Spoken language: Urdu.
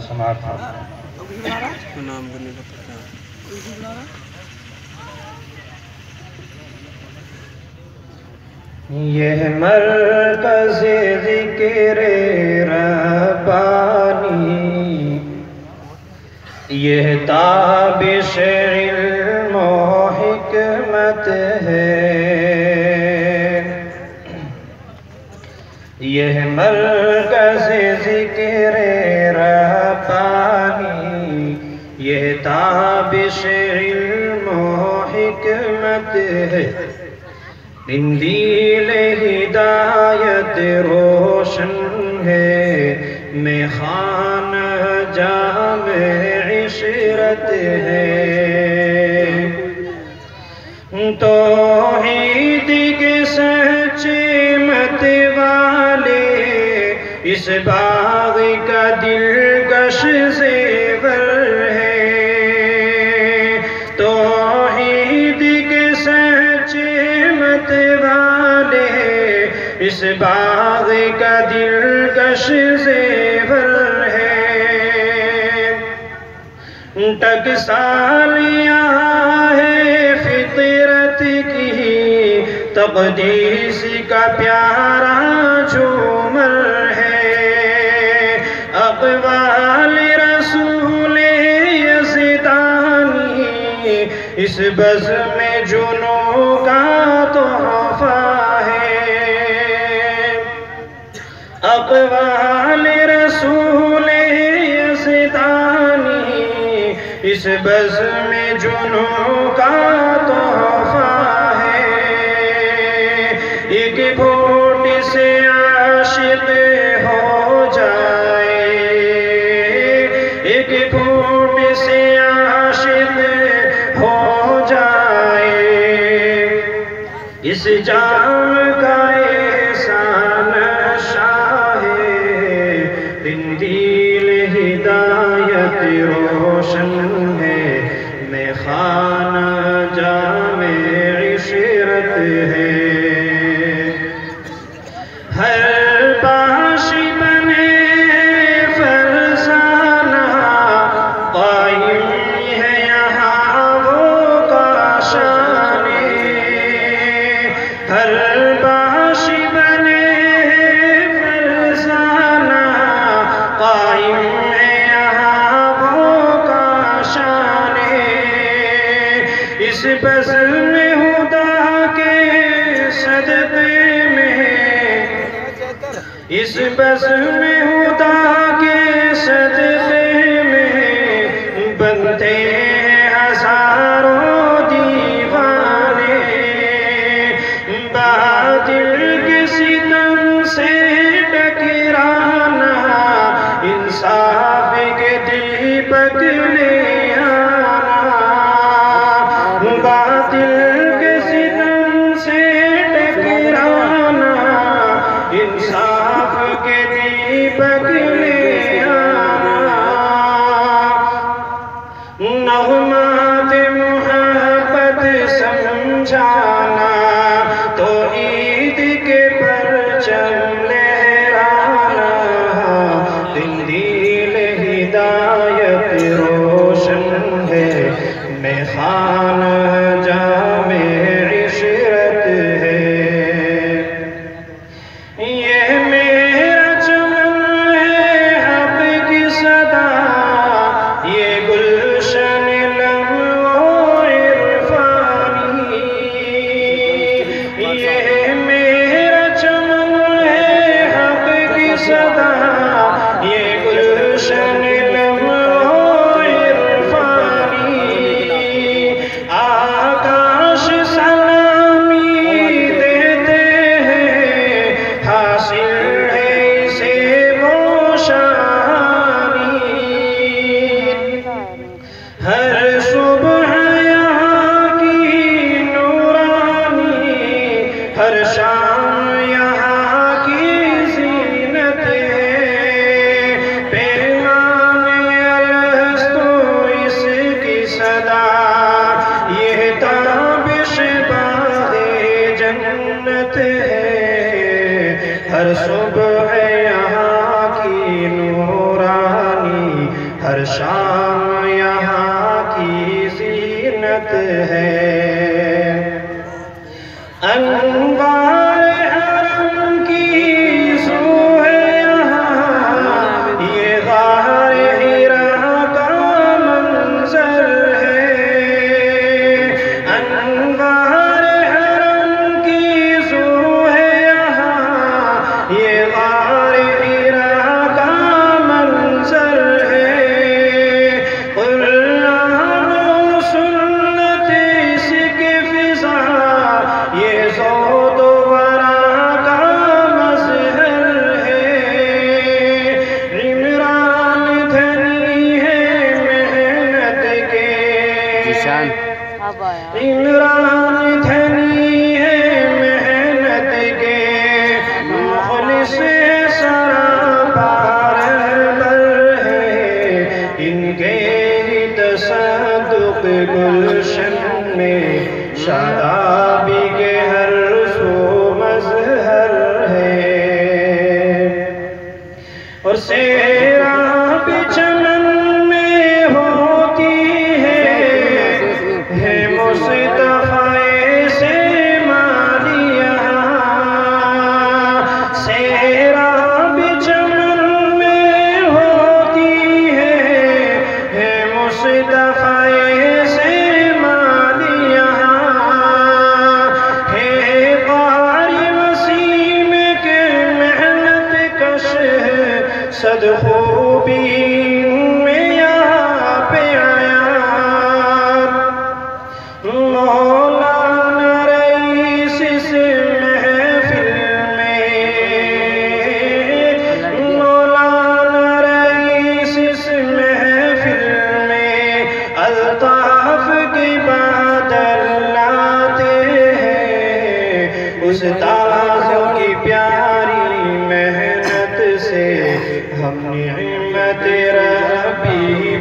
سماعت تھا۔ یہ مرکز ذکر ربانی، یہ تابش علم و حکمت ہے، یہ مرکز ذکر ربانی، یہ تابش علم و حکمت ہے، قندیل ہدایت روشن ہے، میخانہ جام عشرت ہے، توحید کے سچے مت والے اس باغ کا دلکش زیور ہے، توحید کے سچے مت والے اس باغ کا دلکش زیور ہے، ٹکسال یہاں ہے فطرت کی، تقدیس کا پیارا جھومر ہے، اقوال رسول یزدانی اس بزم جنوں کا تحفہ ہے، اقوال رسول یزدانی اس بزم جنوں کا تحفہ ہے، ایک گھونٹ سے عاشق ہو جائے، ایک گھونٹ سے عاشق ہو جائے، اس جام کا احسان شاہ قندیل ہدایت روشن ہے، میخانہ جام عشرت ہے، ہر باش بنے فرزانہ قائم ہے یہاں وہ کاشانے، ہر باش بنے فرزانہ قائم ہے یہاں وہ کاشانے، اس بزم ہدا کے صدقے میں، اس بزم ہدا کے صدقے میں بنتے ہیں ہزاروں دیوانے، باطل کے ستم سے ٹکرانا، انصاف کے دیپک لے آنا، باطل کے ستم سے ٹکرانا، انصاف کے دیپک لے آنا، نغمات محبت سمجھانا، توحید کے پرچم لہرانا، قندیل ہدایت روشن ہے، میخانہ جام عشرت ہے، یہ میرا چمن ہے حق کی صدا، یہ گلشن لمع و عرفانی، یہ میرا چمن ہے حق کی صدا، یہ گلشن لمع و عرفانی، ہر شام یہاں کی زینت ہے۔ انوار حرم کی سو ہے یہاں، یہ غار حرا کا منظر ہے۔ انوار حرم کی سو ہے یہاں، یہ غار حرا کا منظر ہے۔ قرآن و سنت اس کی فضا، یہ زود و ورا کا مظہر ہے۔ عمران دھنی ہے محنت کے، عمران دھنی ہے محنت کے، مخلص سراپا رہبر ہے۔ ان کے ہی تصدق گلشن میں شادابی کے ہر سو مظہر ہے۔ اور سیراب چمن میں ہوتی ہے مصطفیٰ سے مالیہ۔ سیراب چمن میں ہوتی ہے مصطفیٰ سے مالیہ۔ ہے قاری وسیم کے محنت کش، صد خوبی میں یہاں پہ آیا۔ مولانا رئیس اس محفل میں، مولانا رئیس اس محفل میں الطاف کی بادل لاتے ہیں۔ استاذوں کی پیاری محنت سے ہم نعمت ربی